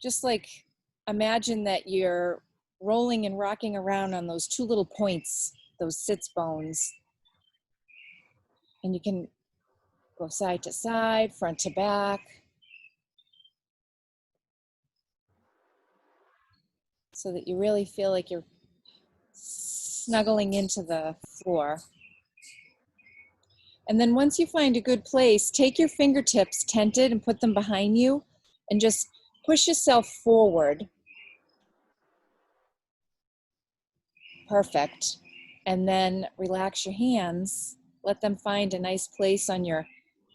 just like imagine that you're rolling and rocking around on those two little points, those sits bones. And you can go side to side, front to back. So that you really feel like you're snuggling into the floor. And then once you find a good place, take your fingertips tented and put them behind you and just push yourself forward. Perfect. And then relax your hands. Let them find a nice place on your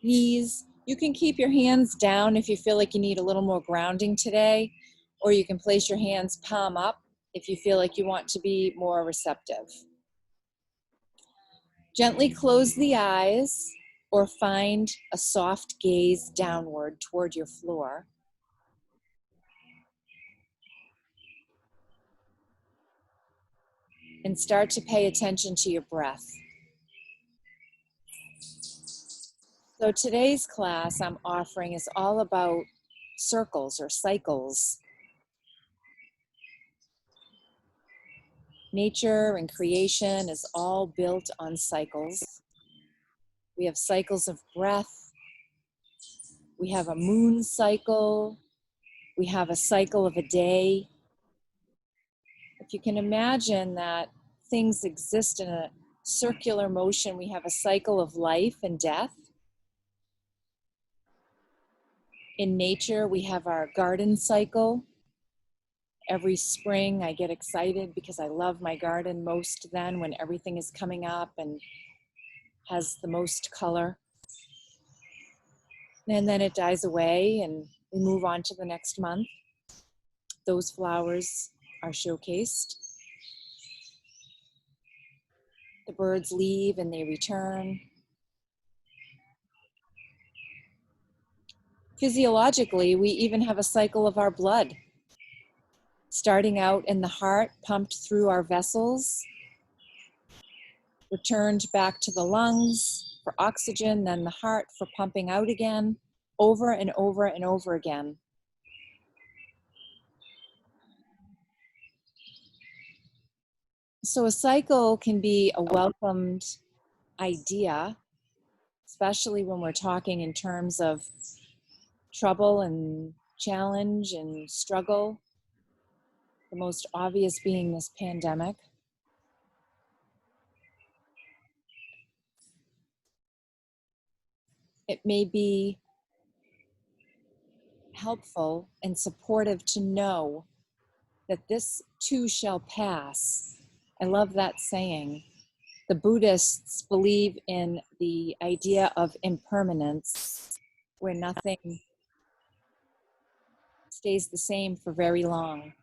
knees. You can keep your hands down if you feel like you need a little more grounding today, or you can place your hands palm up if you feel like you want to be more receptive. Gently close the eyes or find a soft gaze downward toward your floor. And start to pay attention to your breath. So today's class I'm offering is all about circles or cycles. Nature and creation is all built on cycles. We have cycles of breath. We have a moon cycle. We have a cycle of a day. If you can imagine that things exist in a circular motion, we have a cycle of life and death. In nature, we have our garden cycle. Every spring, I get excited because I love my garden most then when everything is coming up and has the most color. And then it dies away and we move on to the next month. Those flowers are showcased. The birds leave and they return. Physiologically, we even have a cycle of our blood. Starting out in the heart, pumped through our vessels, returned back to the lungs for oxygen, then the heart for pumping out again, over and over and over again. So a cycle can be a welcomed idea, especially when we're talking in terms of trouble and challenge and struggle, the most obvious being this pandemic. It may be helpful and supportive to know that this too shall pass. I love that saying. The Buddhists believe in the idea of impermanence, where nothing stays the same for very long.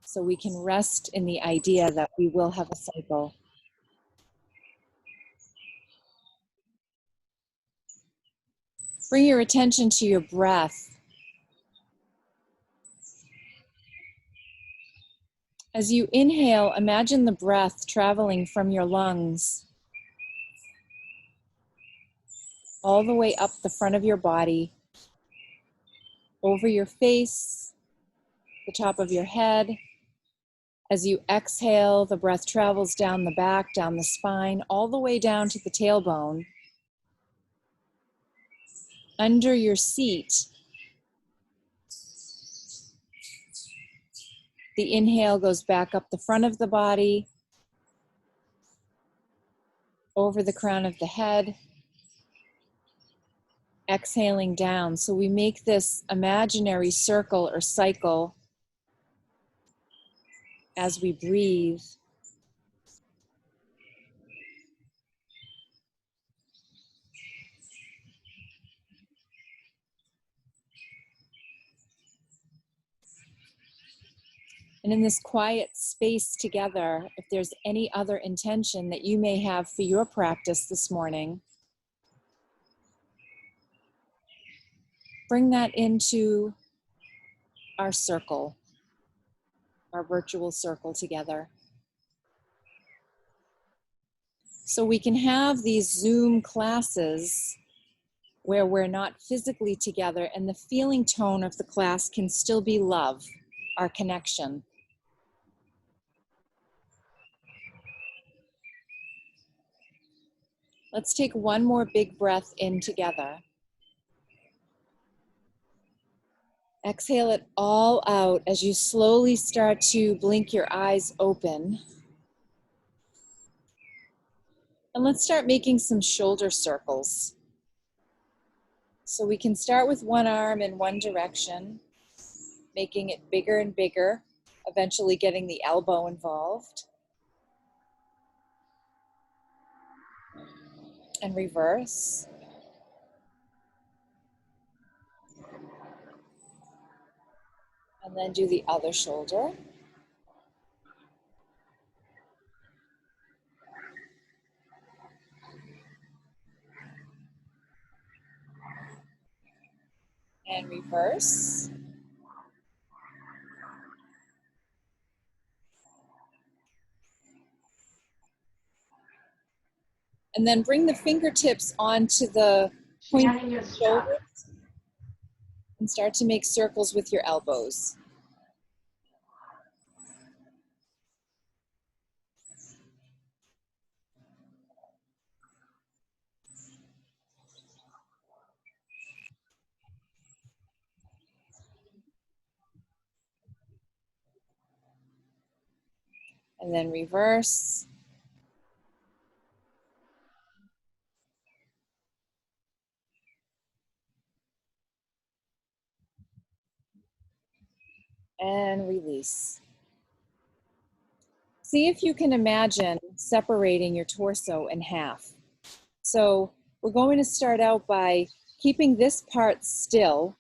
So we can rest in the idea that we will have a cycle. Bring your attention to your breath. As you inhale, imagine the breath traveling from your lungs all the way up the front of your body, over your face, the top of your head. As you exhale, the breath travels down the back, down the spine, all the way down to the tailbone. Under your seat, the inhale goes back up the front of the body, over the crown of the head, exhaling down. So we make this imaginary circle or cycle as we breathe. And in this quiet space together, if there's any other intention that you may have for your practice this morning, bring that into our circle, our virtual circle together. So we can have these Zoom classes where we're not physically together, and the feeling tone of the class can still be love, our connection. Let's take one more big breath in together. Exhale it all out as you slowly start to blink your eyes open. And let's start making some shoulder circles. So we can start with one arm in one direction, making it bigger and bigger, eventually getting the elbow involved. And reverse. And then do the other shoulder. And reverse. And then bring the fingertips onto the point of your shoulders and start to make circles with your elbows. And then reverse. And release. See if you can imagine separating your torso in half. So we're going to start out by keeping this part still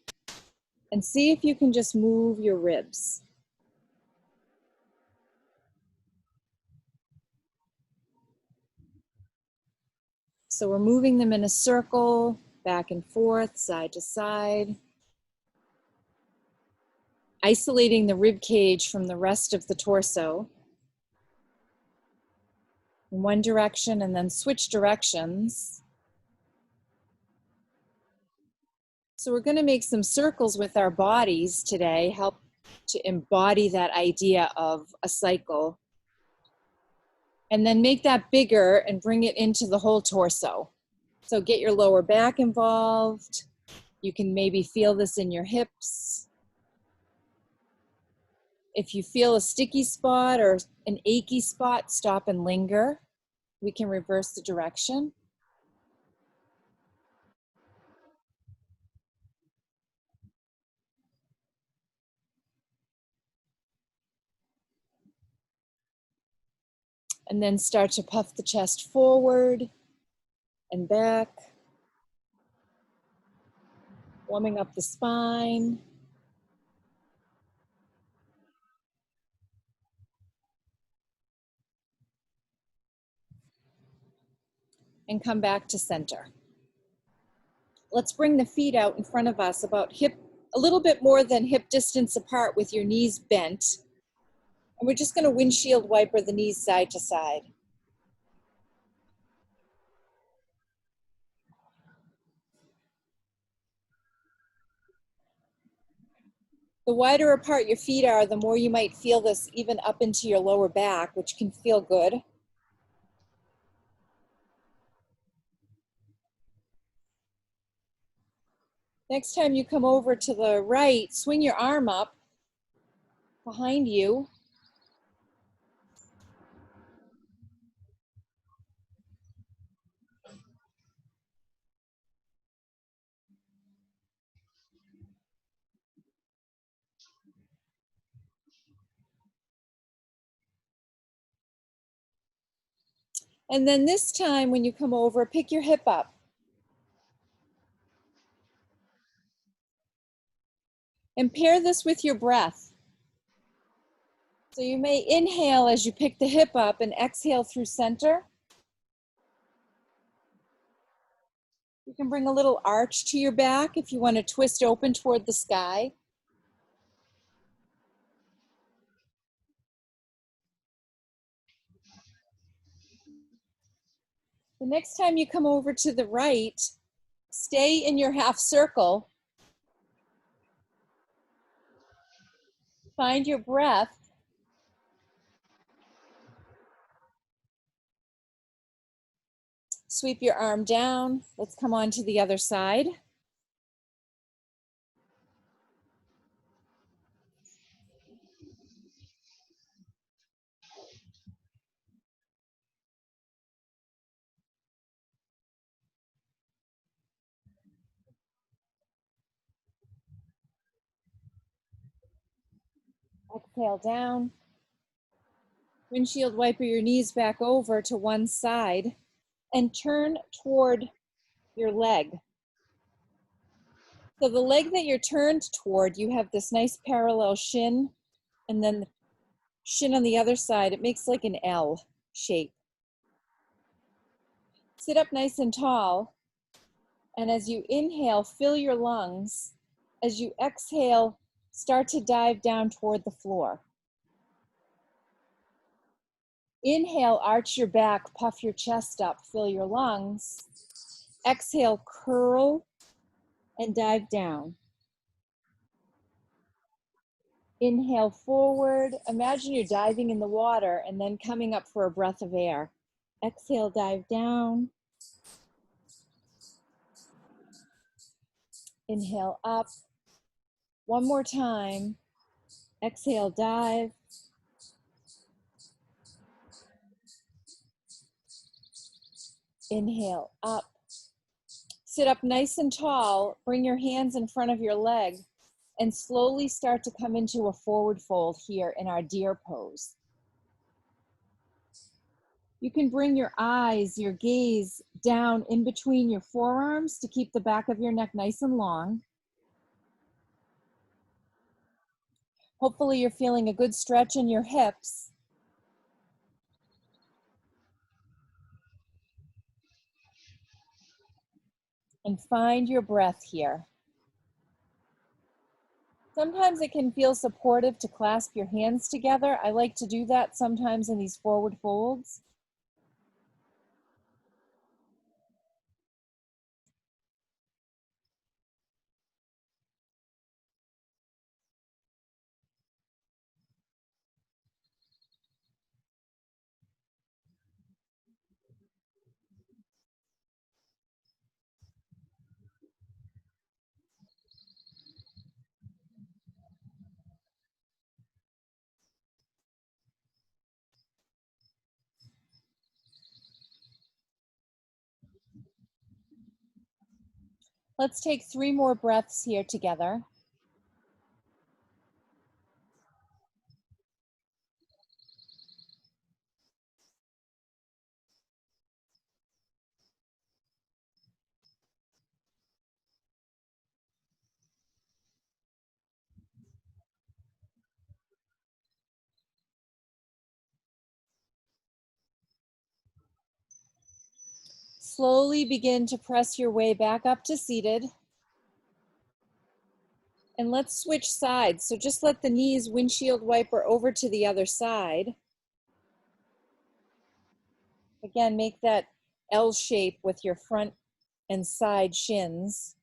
and see if you can just move your ribs. So we're moving them in a circle, back and forth, side to side, isolating the rib cage from the rest of the torso in one direction and then switch directions. So we're going to make some circles with our bodies today, help to embody that idea of a cycle. And then make that bigger and bring it into the whole torso. So get your lower back involved. You can maybe feel this in your hips. If you feel a sticky spot or an achy spot, stop and linger. We can reverse the direction. And then start to puff the chest forward and back, warming up the spine. And come back to center. Let's bring the feet out in front of us about a little bit more than hip distance apart with your knees bent. And we're just going to windshield wiper the knees side to side. The wider apart your feet are, the more you might feel this even up into your lower back, which can feel good. Next time you come over to the right, swing your arm up behind you. And then this time when you come over, pick your hip up. And pair this with your breath. So you may inhale as you pick the hip up and exhale through center. You can bring a little arch to your back if you want to twist open toward the sky. The next time you come over to the right, Stay in your half circle. Find your breath. Sweep your arm down. Let's come on to the other side. Exhale down. Windshield wiper your knees back over to one side and turn toward your leg. So the leg that you're turned toward, you have this nice parallel shin, and then the shin on the other side, it makes like an L shape. Sit up nice and tall, and as you inhale, fill your lungs. As you exhale, start to dive down toward the floor. Inhale, arch your back, puff your chest up, fill your lungs. Exhale, curl and dive down. Inhale forward. Imagine you're diving in the water and then coming up for a breath of air. Exhale, dive down. Inhale up. One more time. Exhale, dive. Inhale up. Sit up nice and tall. Bring your hands in front of your leg and slowly start to come into a forward fold here in our deer pose. You can bring your eyes, your gaze down in between your forearms to keep the back of your neck nice and long. Hopefully you're feeling a good stretch in your hips. And find your breath here. Sometimes it can feel supportive to clasp your hands together. I like to do that sometimes in these forward folds. Let's take 3 more breaths here together. Slowly begin to press your way back up to seated. And let's switch sides. So just let the knees windshield wiper over to the other side. Again, make that L shape with your front and side shins.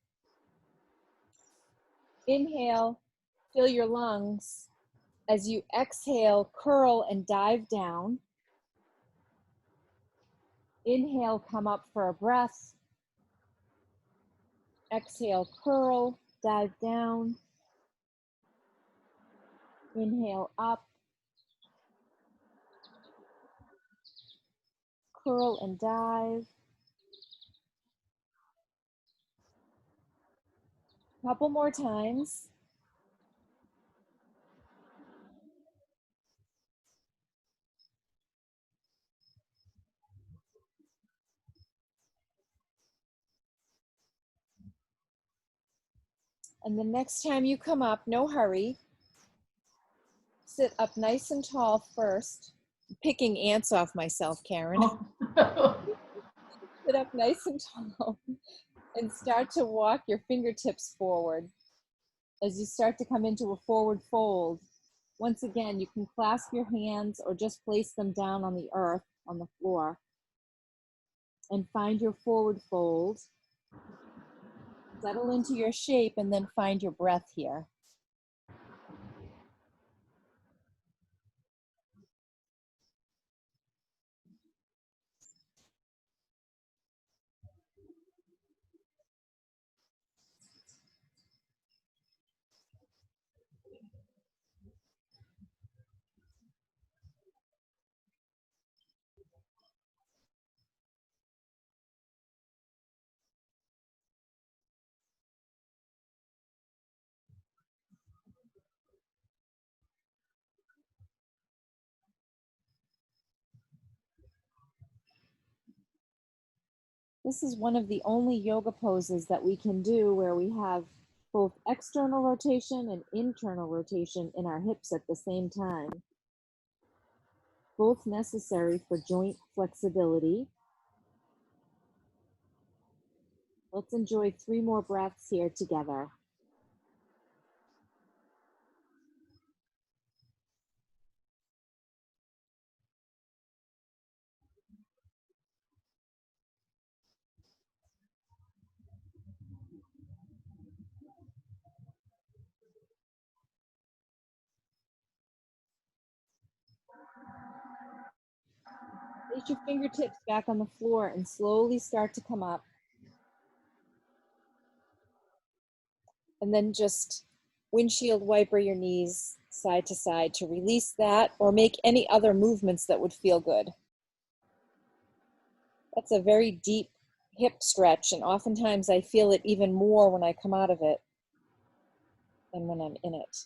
Inhale, fill your lungs. As you exhale, curl and dive down. Inhale, come up for a breath. Exhale, curl, dive down. Inhale up. Curl and dive. Couple more times. And the next time you come up, no hurry. Sit up nice and tall first. I'm picking ants off myself, Karen. Sit up nice and tall and start to walk your fingertips forward. As you start to come into a forward fold, once again, you can clasp your hands or just place them down on the earth, on the floor, and find your forward fold. Settle into your shape and then find your breath here. This is one of the only yoga poses that we can do where we have both external rotation and internal rotation in our hips at the same time, both necessary for joint flexibility. Let's enjoy 3 more breaths here together. Place your fingertips back on the floor and slowly start to come up. And then just windshield wiper your knees side to side to release that, or make any other movements that would feel good. That's a very deep hip stretch, and oftentimes I feel it even more when I come out of it than when I'm in it.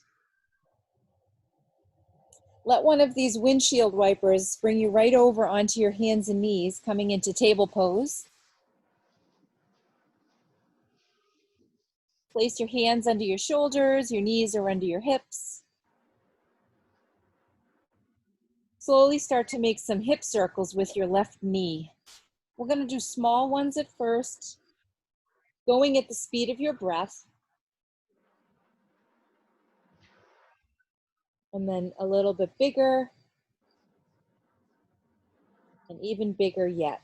Let one of these windshield wipers bring you right over onto your hands and knees, coming into table pose. Place your hands under your shoulders, your knees are under your hips. Slowly start to make some hip circles with your left knee. We're going to do small ones at first, going at the speed of your breath. And then a little bit bigger, and even bigger yet.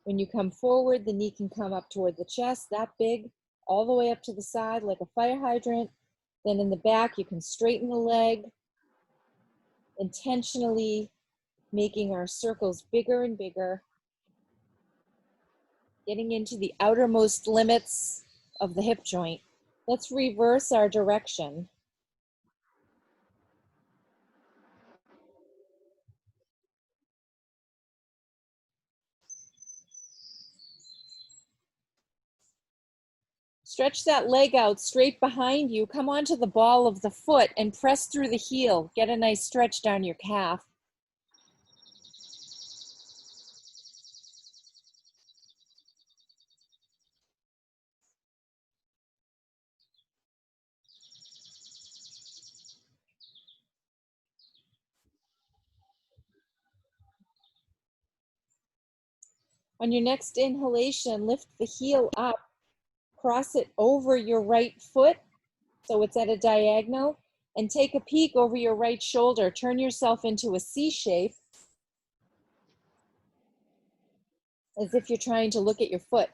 When you come forward, the knee can come up toward the chest, that big, all the way up to the side like a fire hydrant. Then in the back, you can straighten the leg, intentionally making our circles bigger and bigger, getting into the outermost limits of the hip joint. Let's reverse our direction. Stretch that leg out straight behind you. Come onto the ball of the foot and press through the heel. Get a nice stretch down your calf. On your next inhalation, lift the heel up, cross it over your right foot so it's at a diagonal, and take a peek over your right shoulder. Turn yourself into a C shape, as if you're trying to look at your foot.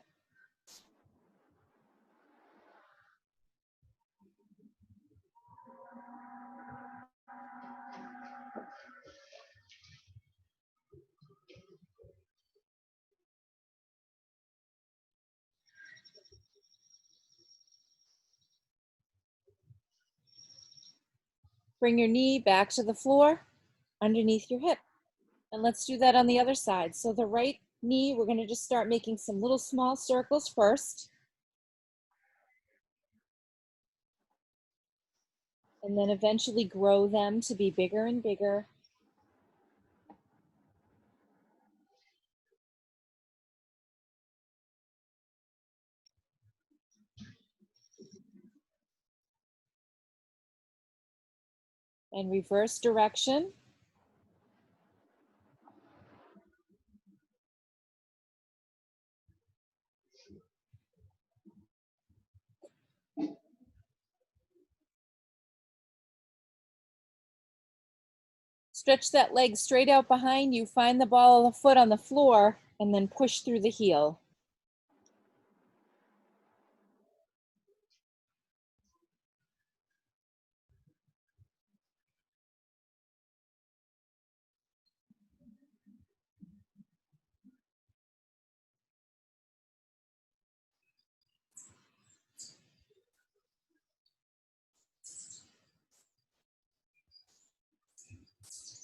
Bring your knee back to the floor underneath your hip. And let's do that on the other side. So the right knee, we're going to just start making some little small circles first. And then eventually grow them to be bigger and bigger. And reverse direction. Stretch that leg straight out behind you. Find the ball of the foot on the floor and then push through the heel.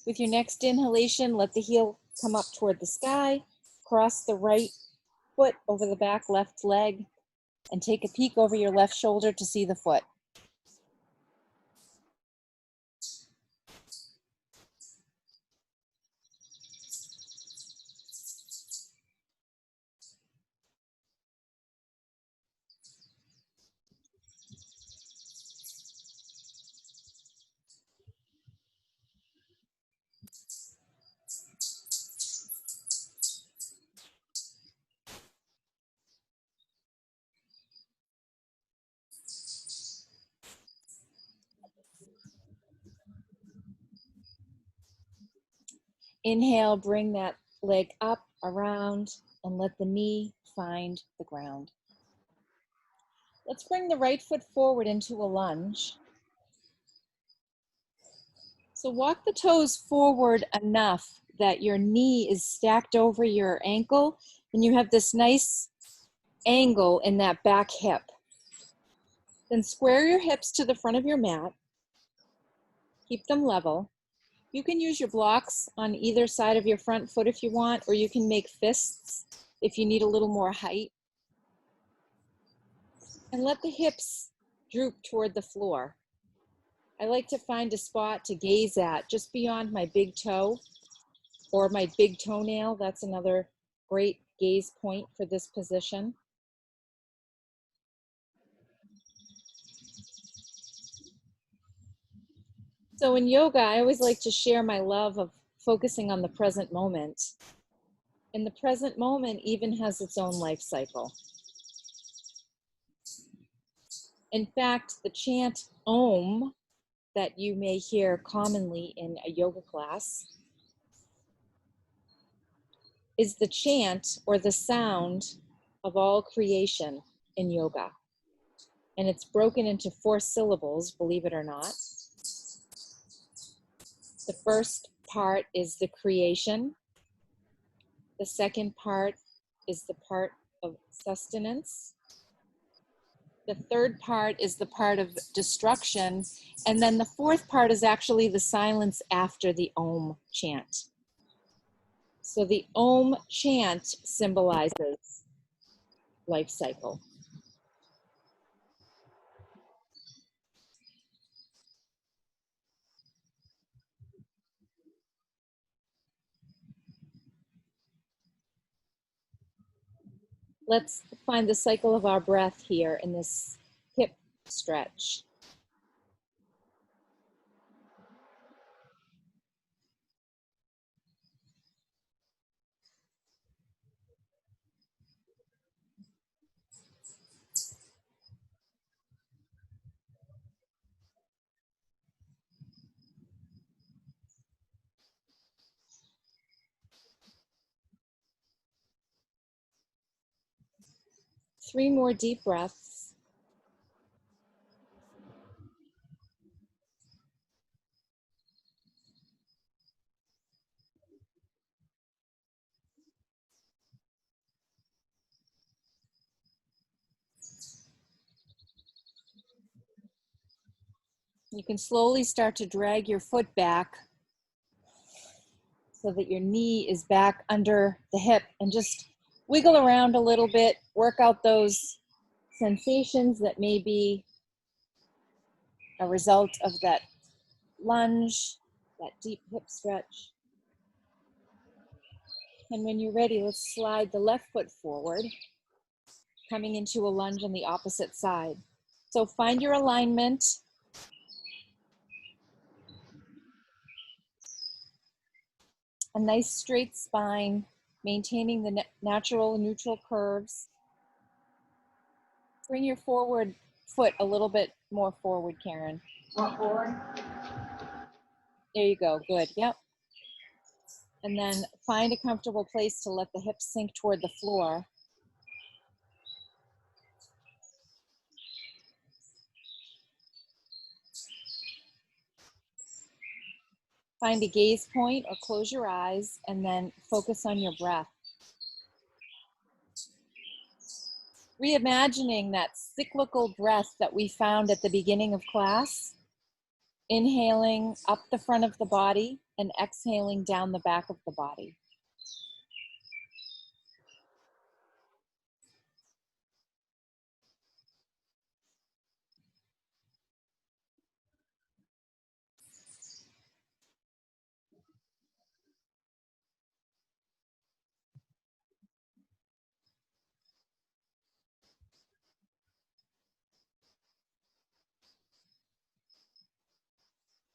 With your next inhalation, let the heel come up toward the sky, cross the right foot over the back left leg, and take a peek over your left shoulder to see the foot. Inhale, bring that leg up, around, and let the knee find the ground. Let's bring the right foot forward into a lunge. So walk the toes forward enough that your knee is stacked over your ankle and you have this nice angle in that back hip. Then square your hips to the front of your mat. Keep them level. You can use your blocks on either side of your front foot if you want, or you can make fists if you need a little more height. And let the hips droop toward the floor. I like to find a spot to gaze at just beyond my big toe or my big toenail. That's another great gaze point for this position. So in yoga, I always like to share my love of focusing on the present moment. And the present moment even has its own life cycle. In fact, the chant Om that you may hear commonly in a yoga class is the chant or the sound of all creation in yoga. And it's broken into 4 syllables, believe it or not. The first part is the creation. The second part is the part of sustenance. The third part is the part of destruction. And then the fourth part is actually the silence after the Om chant. So the Om chant symbolizes life cycle. Let's find the cycle of our breath here in this hip stretch. Three more deep breaths. You can slowly start to drag your foot back so that your knee is back under the hip, and just wiggle around a little bit, work out those sensations that may be a result of that lunge, that deep hip stretch. And when you're ready, let's slide the left foot forward, coming into a lunge on the opposite side. So find your alignment. A nice straight spine, maintaining the natural neutral curves. Bring your forward foot a little bit more forward, Karen. More forward? There you go, good, yep. And then find a comfortable place to let the hips sink toward the floor. Find a gaze point or close your eyes and then focus on your breath. Reimagining that cyclical breath that we found at the beginning of class. Inhaling up the front of the body and exhaling down the back of the body.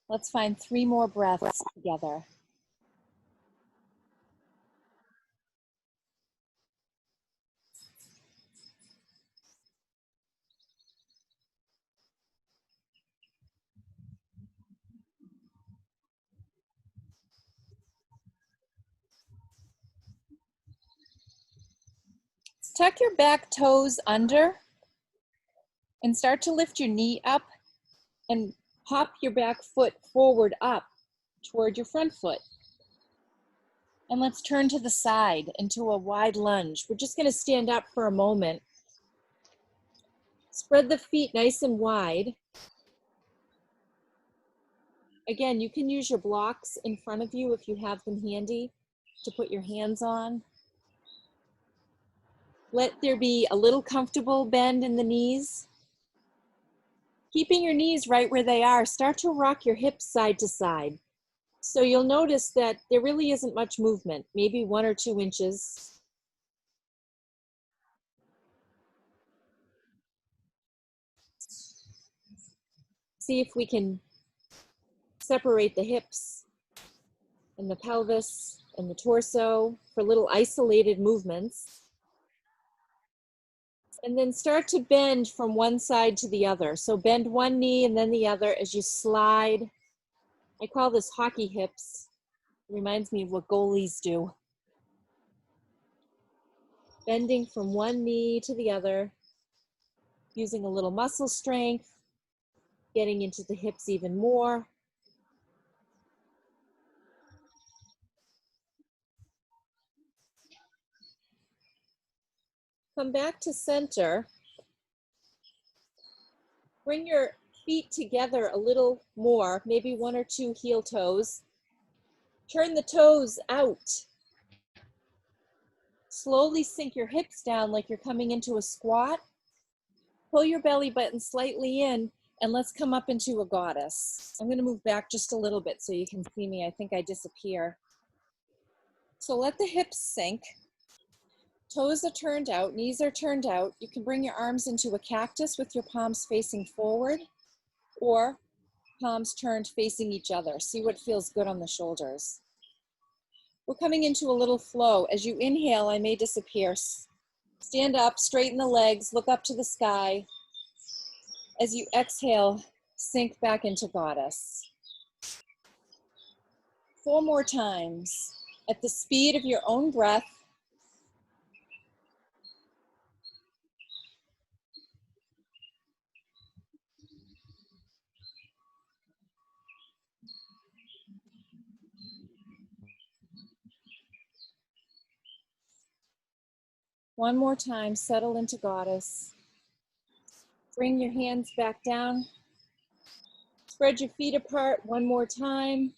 Let's find 3 more breaths together. Tuck your back toes under and start to lift your knee up and hop your back foot forward up toward your front foot. And let's turn to the side into a wide lunge. We're just going to stand up for a moment. Spread the feet nice and wide. Again, you can use your blocks in front of you if you have them handy to put your hands on. Let there be a little comfortable bend in the knees. Keeping your knees right where they are, start to rock your hips side to side. So you'll notice that there really isn't much movement, maybe 1 or 2 inches. See if we can separate the hips and the pelvis and the torso for little isolated movements. And then start to bend from one side to the other. So bend one knee and then the other as you slide. I call this hockey hips. It reminds me of what goalies do. Bending from one knee to the other, using a little muscle strength, getting into the hips even more. Come back to center. Bring your feet together a little more, maybe 1 or 2 heel toes. Turn the toes out. Slowly sink your hips down like you're coming into a squat. Pull your belly button slightly in, and let's come up into a goddess. I'm going to move back just a little bit so you can see me. I think I disappear. So let the hips sink. Toes are turned out, knees are turned out. You can bring your arms into a cactus with your palms facing forward, or palms turned facing each other. See what feels good on the shoulders. We're coming into a little flow. As you inhale, I may disappear. Stand up, straighten the legs, look up to the sky. As you exhale, sink back into goddess. 4 more times at the speed of your own breath. One more time, settle into goddess. Bring your hands back down. Spread your feet apart one more time.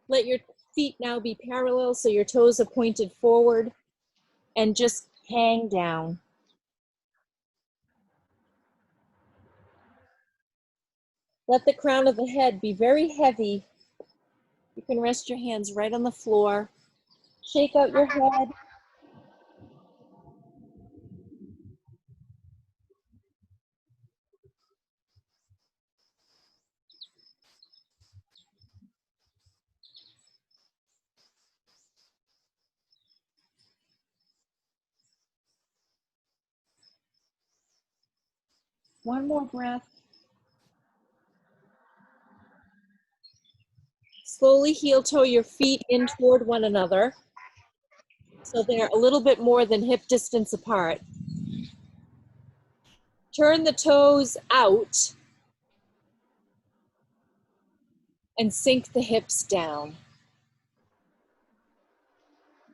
Let your feet now be parallel so your toes are pointed forward, and just hang down. Let the crown of the head be very heavy. You can rest your hands right on the floor. Shake out your head. One more breath. Slowly heel toe your feet in toward one another, so they're a little bit more than hip distance apart. Turn the toes out and sink the hips down.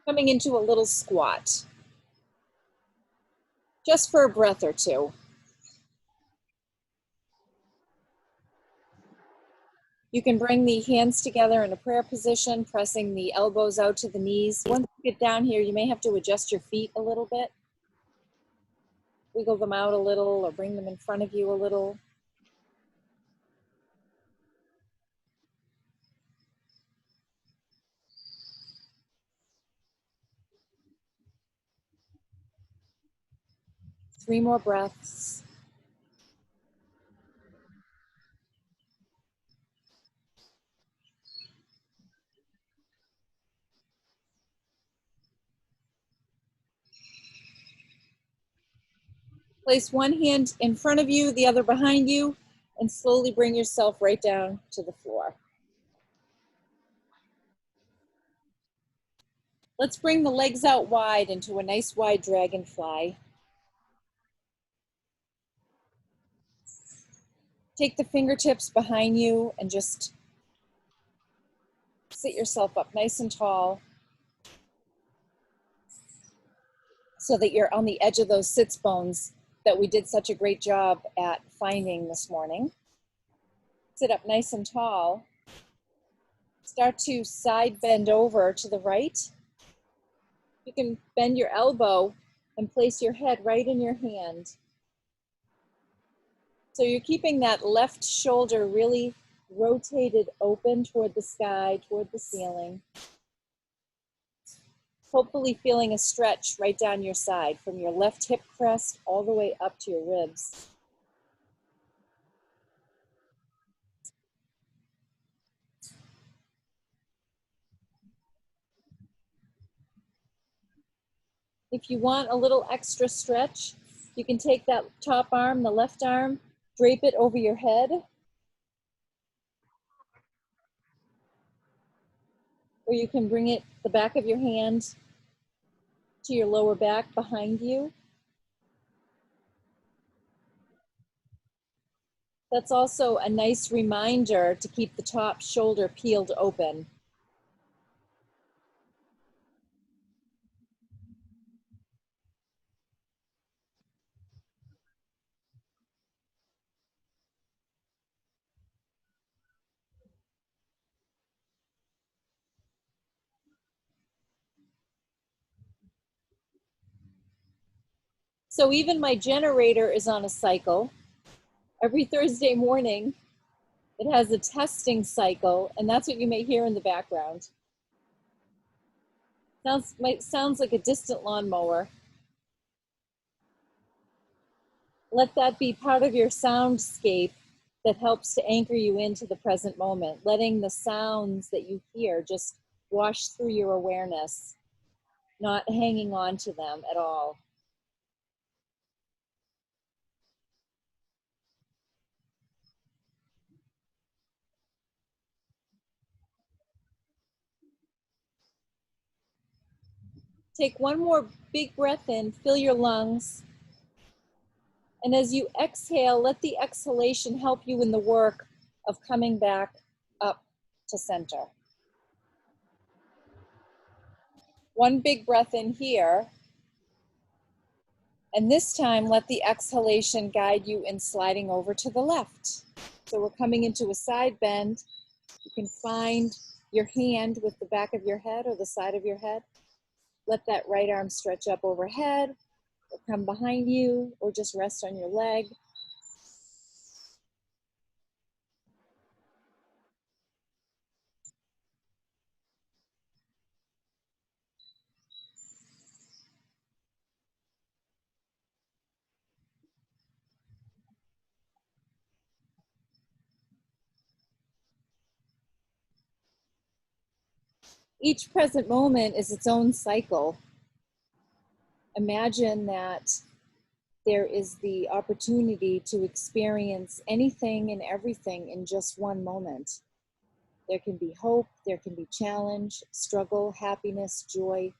Coming into a little squat, just for a breath or 2. You can bring the hands together in a prayer position, pressing the elbows out to the knees. Once you get down here, you may have to adjust your feet a little bit. Wiggle them out a little or bring them in front of you a little. Three more breaths. Place one hand in front of you, the other behind you, and slowly bring yourself right down to the floor. Let's bring the legs out wide into a nice wide dragonfly. Take the fingertips behind you and just sit yourself up nice and tall so that you're on the edge of those sits bones that we did such a great job at finding this morning. Sit up nice and tall. Start to side bend over to the right. You can bend your elbow and place your head right in your hand. So you're keeping that left shoulder really rotated open toward the sky, toward the ceiling. Hopefully feeling a stretch right down your side from your left hip crest all the way up to your ribs. If you want a little extra stretch, you can take that top arm, the left arm, drape it over your head. Or you can bring it, the back of your hand, to your lower back behind you. That's also a nice reminder to keep the top shoulder peeled open. So even my generator is on a cycle. Every Thursday morning, it has a testing cycle, and that's what you may hear in the background. Sounds like a distant lawnmower. Let that be part of your soundscape that helps to anchor you into the present moment, letting the sounds that you hear just wash through your awareness, not hanging on to them at all. Take one more big breath in, fill your lungs. And as you exhale, let the exhalation help you in the work of coming back up to center. One big breath in here. And this time, let the exhalation guide you in sliding over to the left. So we're coming into a side bend. You can find your hand with the back of your head or the side of your head. Let that right arm stretch up overhead, or come behind you, or just rest on your leg. Each present moment is its own cycle. Imagine that there is the opportunity to experience anything and everything in just one moment. There can be hope, there can be challenge, struggle, happiness, joy.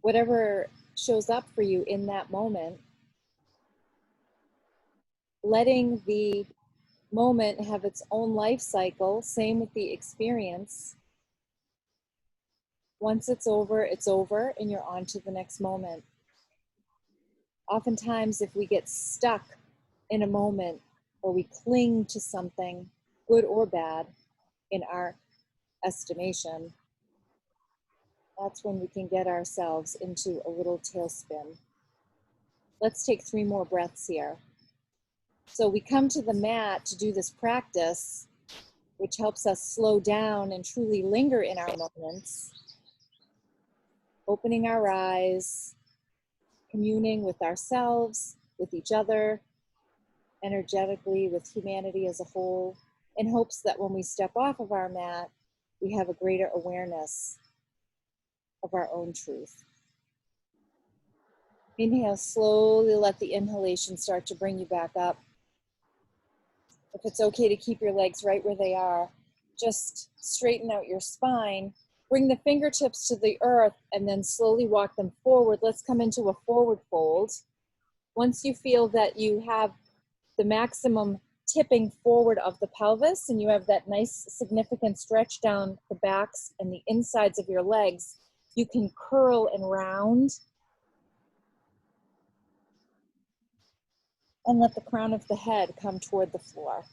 Whatever shows up for you in that moment, letting the moment have its own life cycle, same with the experience. Once it's over, and you're on to the next moment. Oftentimes, if we get stuck in a moment or we cling to something, good or bad, in our estimation, that's when we can get ourselves into a little tailspin. Let's take 3 more breaths here. So we come to the mat to do this practice, which helps us slow down and truly linger in our moments, opening our eyes, communing with ourselves, with each other, energetically with humanity as a whole, in hopes that when we step off of our mat, we have a greater awareness of our own truth. Inhale, slowly let the inhalation start to bring you back up. If it's okay to keep your legs right where they are, just straighten out your spine, bring the fingertips to the earth, and then slowly walk them forward. Let's come into a forward fold. Once you feel that you have the maximum tipping forward of the pelvis and you have that nice significant stretch down the backs and the insides of your legs, you can curl and round and let the crown of the head come toward the floor.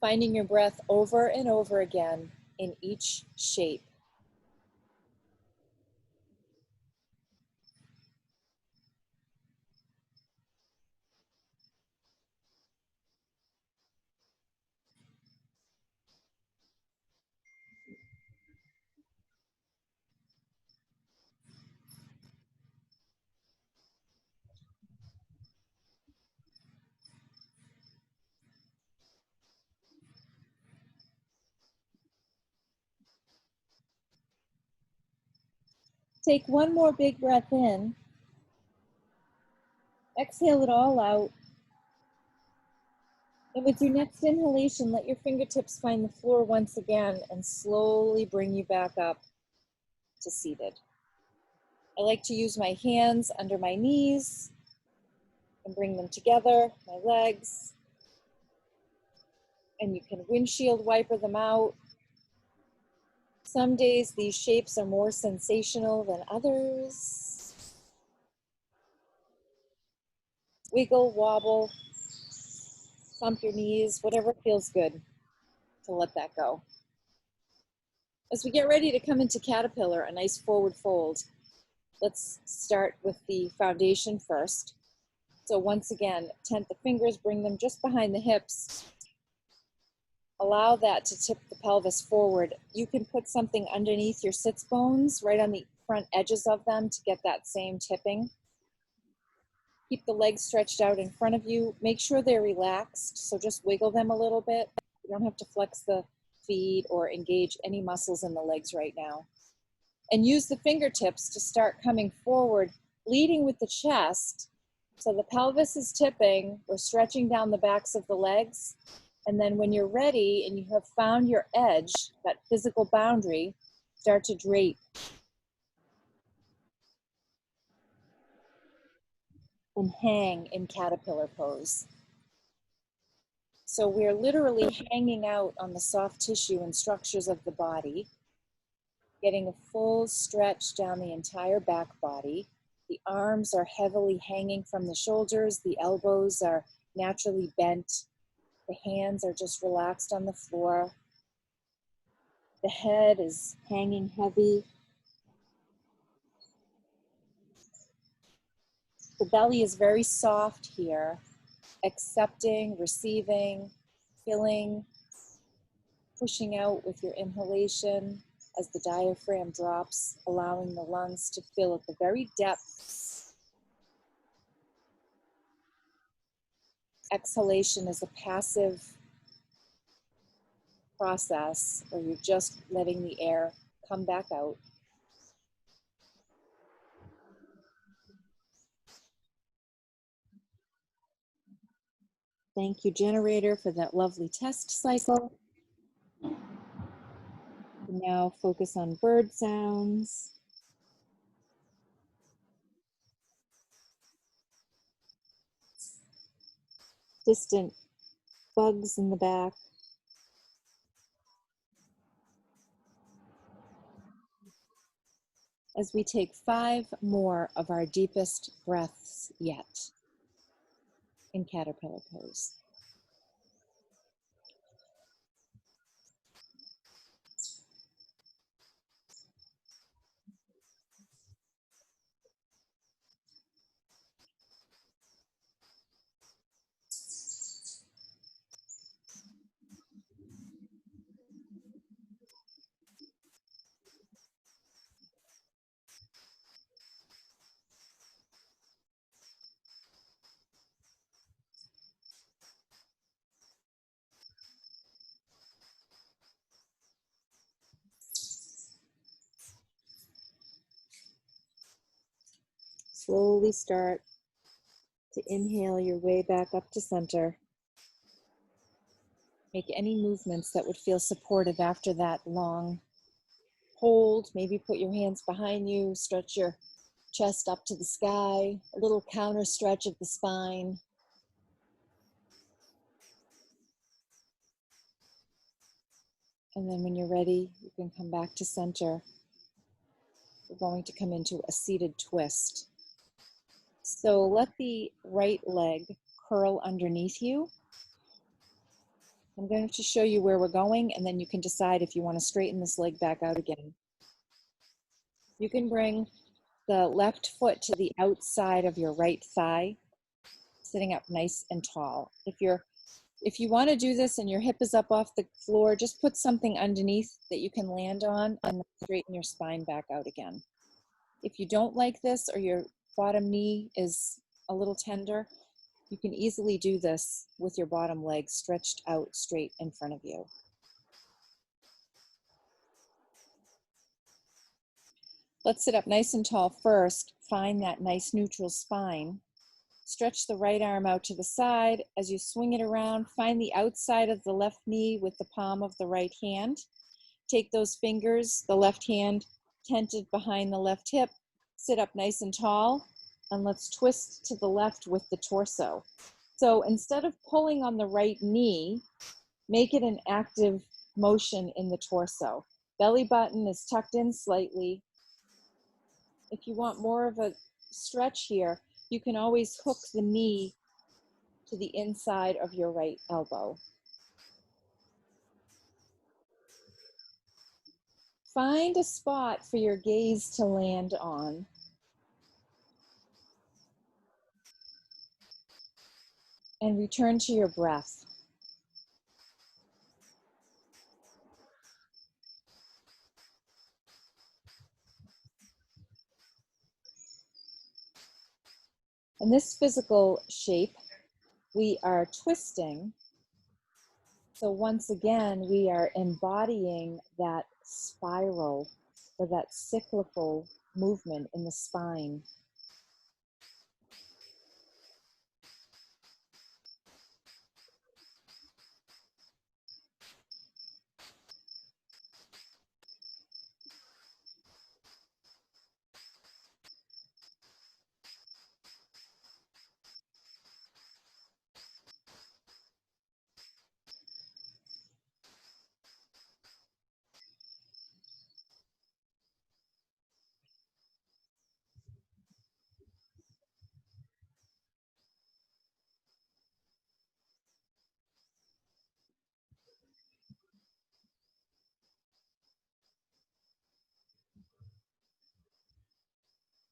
Finding your breath over and over again in each shape. Take one more big breath in. Exhale it all out. And with your next inhalation, let your fingertips find the floor once again and slowly bring you back up to seated. I like to use my hands under my knees and bring them together, my legs. And you can windshield wiper them out. Some days these shapes are more sensational than others. Wiggle, wobble, thump your knees, whatever feels good to let that go. As we get ready to come into caterpillar, a nice forward fold, let's start with the foundation first. So once again, tent the fingers, bring them just behind the hips. Allow that to tip the pelvis forward. You can put something underneath your sits bones, right on the front edges of them to get that same tipping. Keep the legs stretched out in front of you. Make sure they're relaxed, so just wiggle them a little bit. You don't have to flex the feet or engage any muscles in the legs right now. And use the fingertips to start coming forward, leading with the chest. So the pelvis is tipping, we're stretching down the backs of the legs. And then when you're ready and you have found your edge, that physical boundary, start to drape. And hang in caterpillar pose. So we're literally hanging out on the soft tissue and structures of the body, getting a full stretch down the entire back body. The arms are heavily hanging from the shoulders. The elbows are naturally bent. The hands are just relaxed on the floor. The head is hanging heavy. The belly is very soft here, accepting, receiving, filling, pushing out with your inhalation as the diaphragm drops, allowing the lungs to fill at the very depths. Exhalation is a passive process where you're just letting the air come back out. Thank you, generator, for that lovely test cycle. Now focus on bird sounds. Distant bugs in the back. as we take 5 more of our deepest breaths yet in caterpillar pose. Slowly start to inhale your way back up to center. Make any movements that would feel supportive after that long hold. Maybe put your hands behind you, stretch your chest up to the sky, a little counter stretch of the spine. And then when you're ready, you can come back to center. We're going to come into a seated twist. So let the right leg curl underneath you. I'm going to show you where we're going, and then you can decide if you want to straighten this leg back out again. You can bring the left foot to the outside of your right thigh, sitting up nice and tall. If you want to do this and your hip is up off the floor, just put something underneath that you can land on and straighten your spine back out again. If you don't like this or your bottom knee is a little tender, you can easily do this with your bottom leg stretched out straight in front of you. Let's sit up nice and tall first. Find that nice neutral spine. Stretch the right arm out to the side. As you swing it around, find the outside of the left knee with the palm of the right hand. Take those fingers, the left hand tented behind the left hip. Sit up nice and tall, and let's twist to the left with the torso. So instead of pulling on the right knee, make it an active motion in the torso. Belly button is tucked in slightly. If you want more of a stretch here, you can always hook the knee to the inside of your right elbow. Find a spot for your gaze to land on. And return to your breath. In this physical shape, we are twisting. So once again, we are embodying that spiral or that cyclical movement in the spine.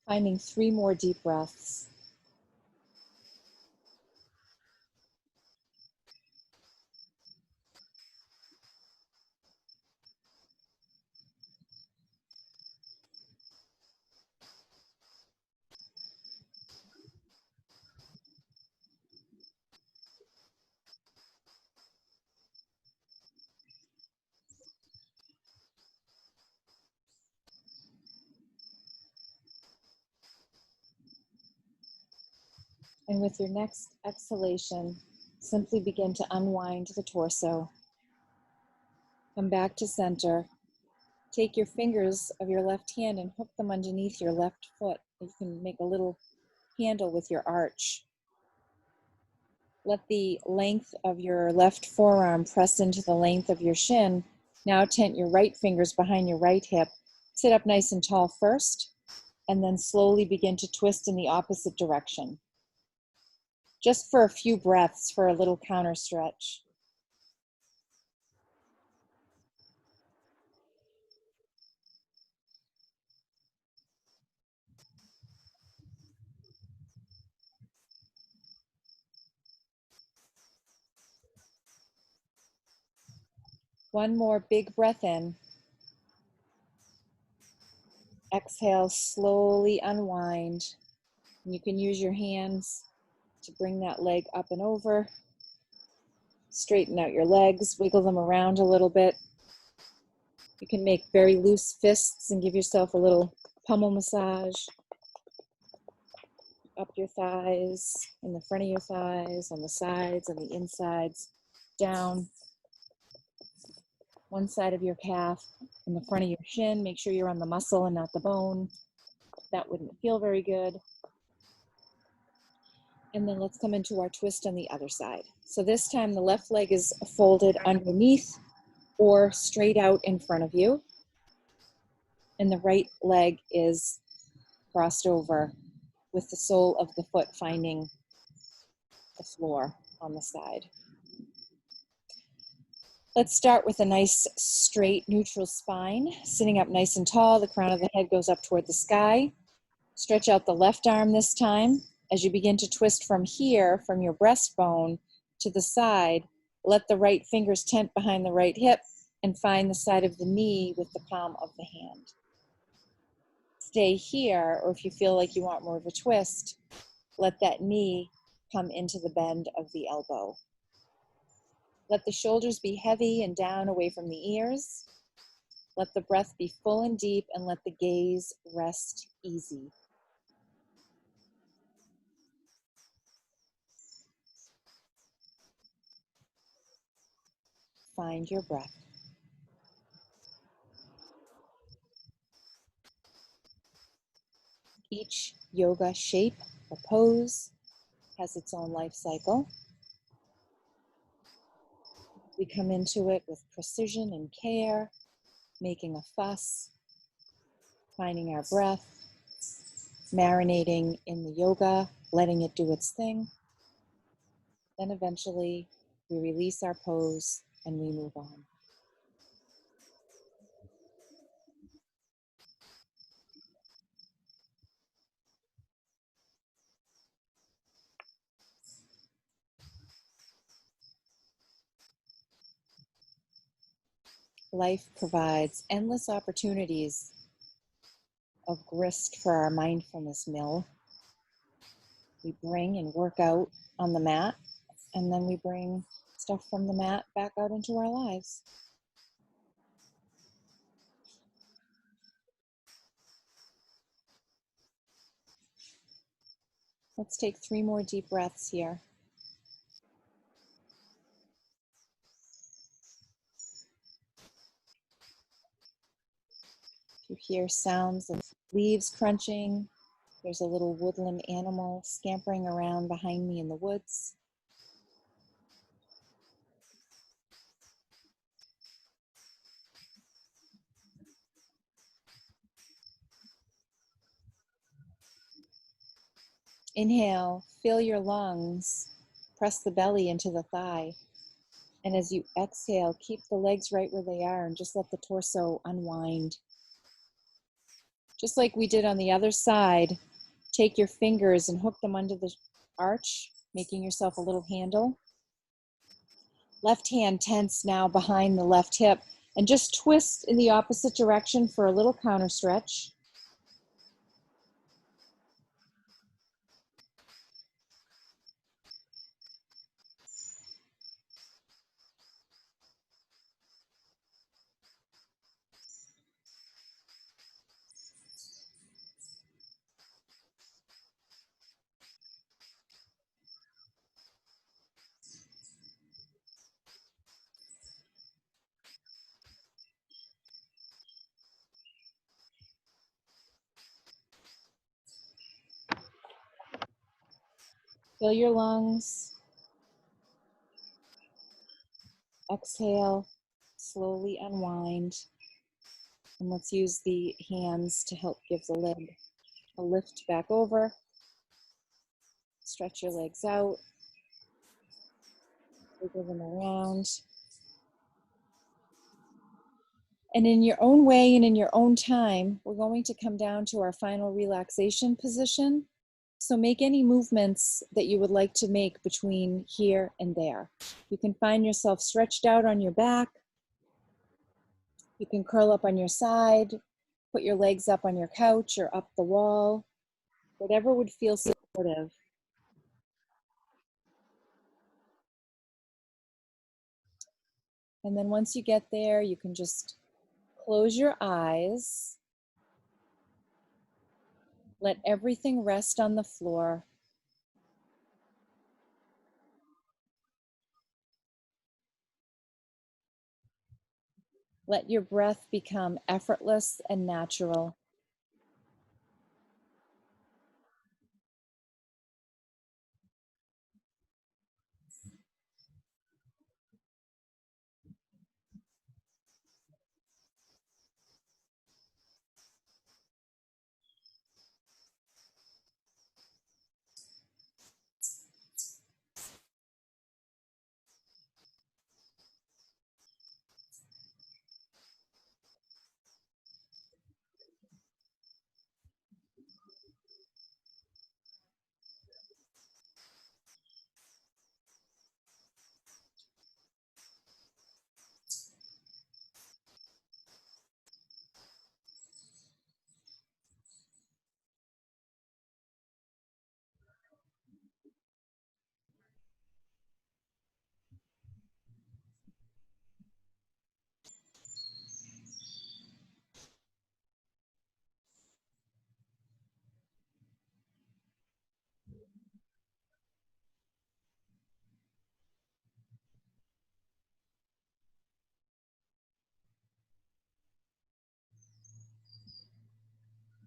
Finding 3 more deep breaths. And with your next exhalation, simply begin to unwind the torso. Come back to center. Take your fingers of your left hand and hook them underneath your left foot. You can make a little handle with your arch. Let the length of your left forearm press into the length of your shin. Now tent your right fingers behind your right hip. Sit up nice and tall first. and then slowly begin to twist in the opposite direction. Just for a few breaths for a little counter stretch. One more big breath in. Exhale, slowly unwind. And you can use your hands to bring that leg up and over. Straighten out your legs, wiggle them around a little bit. You can make very loose fists and give yourself a little pummel massage up your thighs, in the front of your thighs, on the sides, on the insides, down one side of your calf, in the front of your shin. Make sure you're on the muscle and not the bone. That wouldn't feel very good. And then let's come into our twist on the other side. So this time the left leg is folded underneath or straight out in front of you. And the right leg is crossed over with the sole of the foot finding the floor on the side. Let's start with a nice straight neutral spine, sitting up nice and tall. The crown of the head goes up toward the sky. Stretch out the left arm this time. As you begin to twist from here, from your breastbone to the side, let the right fingers tent behind the right hip and find the side of the knee with the palm of the hand. Stay here, or if you feel like you want more of a twist, let that knee come into the bend of the elbow. Let the shoulders be heavy and down away from the ears. Let the breath be full and deep, and let the gaze rest easy. Find your breath. Each yoga shape or pose has its own life cycle. We come into it with precision and care, making a fuss, finding our breath, marinating in the yoga, letting it do its thing. Then eventually we release our pose and we move on. Life provides endless opportunities of grist for our mindfulness mill. We bring and work out on the mat, and then we bring stuff from the mat back out into our lives. Let's take 3 more deep breaths here. If you hear sounds of leaves crunching, there's a little woodland animal scampering around behind me in the woods. Inhale, fill your lungs, press the belly into the thigh. And as you exhale, keep the legs right where they are and just let the torso unwind. Just like we did on the other side, take your fingers and hook them under the arch, making yourself a little handle. Left hand tense now behind the left hip, and just twist in the opposite direction for a little counter stretch. Fill your lungs. Exhale, slowly unwind. And let's use the hands to help give the leg A lift back over. Stretch your legs out. Wiggle them around. And in your own way and in your own time, we're going to come down to our final relaxation position. So make any movements that you would like to make between here and there. You can find yourself stretched out on your back. You can curl up on your side, put your legs up on your couch or up the wall, whatever would feel supportive. And then once you get there, you can just close your eyes. Let everything rest on the floor. Let your breath become effortless and natural.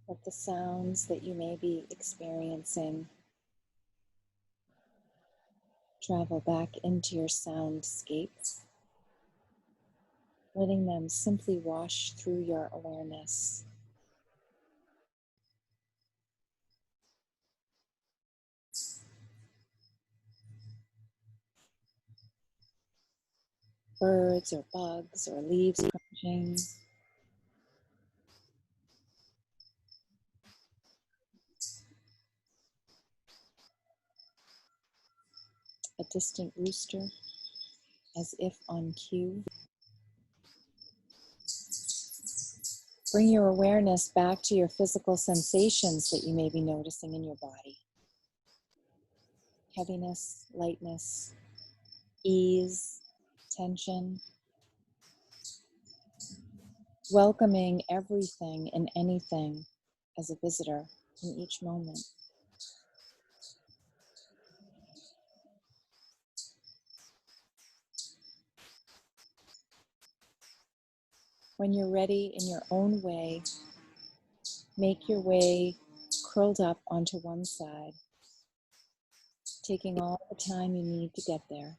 Let the sounds that you may be experiencing travel back into your soundscape, letting them simply wash through your awareness. Birds or bugs or leaves crunching. A distant rooster, as if on cue. Bring your awareness back to your physical sensations that you may be noticing in your body. Heaviness, lightness, ease, tension. Welcoming everything and anything as a visitor in each moment. When you're ready in your own way, make your way curled up onto one side, taking all the time you need to get there.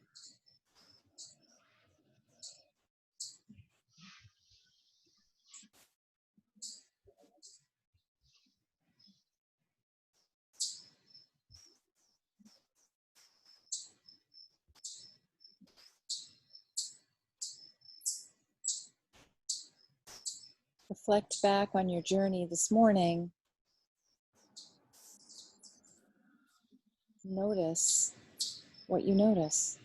Reflect back on your journey this morning. Notice what you notice.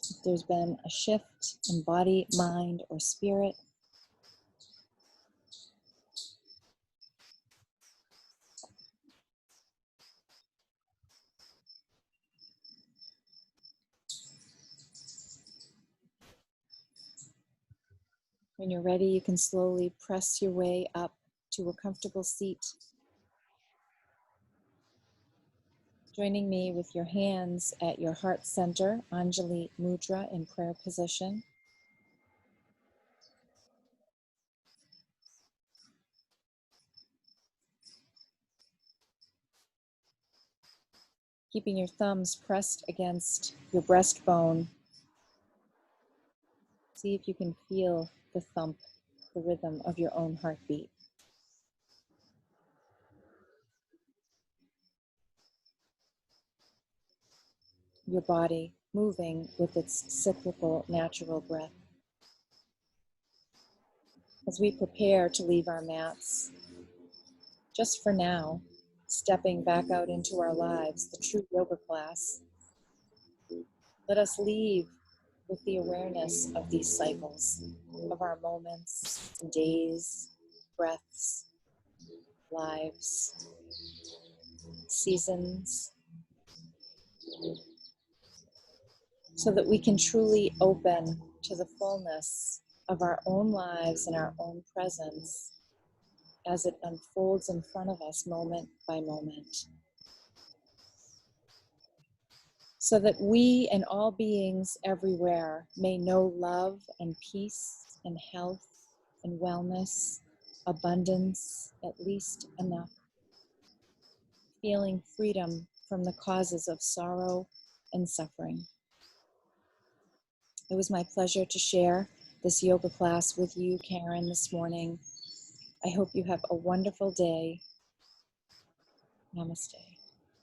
If there's been a shift in body, mind, or spirit. When you're ready, you can slowly press your way up to a comfortable seat. Joining me with your hands at your heart center, Anjali Mudra in prayer position. Keeping your thumbs pressed against your breastbone. See if you can feel the thump, the rhythm of your own heartbeat. your body moving with its cyclical natural breath. As we prepare to leave our mats, just for now, stepping back out into our lives, the true yoga class, let us leave with the awareness of these cycles, of our moments, days, breaths, lives, seasons, so that we can truly open to the fullness of our own lives and our own presence as it unfolds in front of us moment by moment. So that we and all beings everywhere may know love and peace and health and wellness, abundance, at least enough. Feeling freedom from the causes of sorrow and suffering. It was my pleasure to share this yoga class with you, Karen, this morning. I hope you have a wonderful day. Namaste.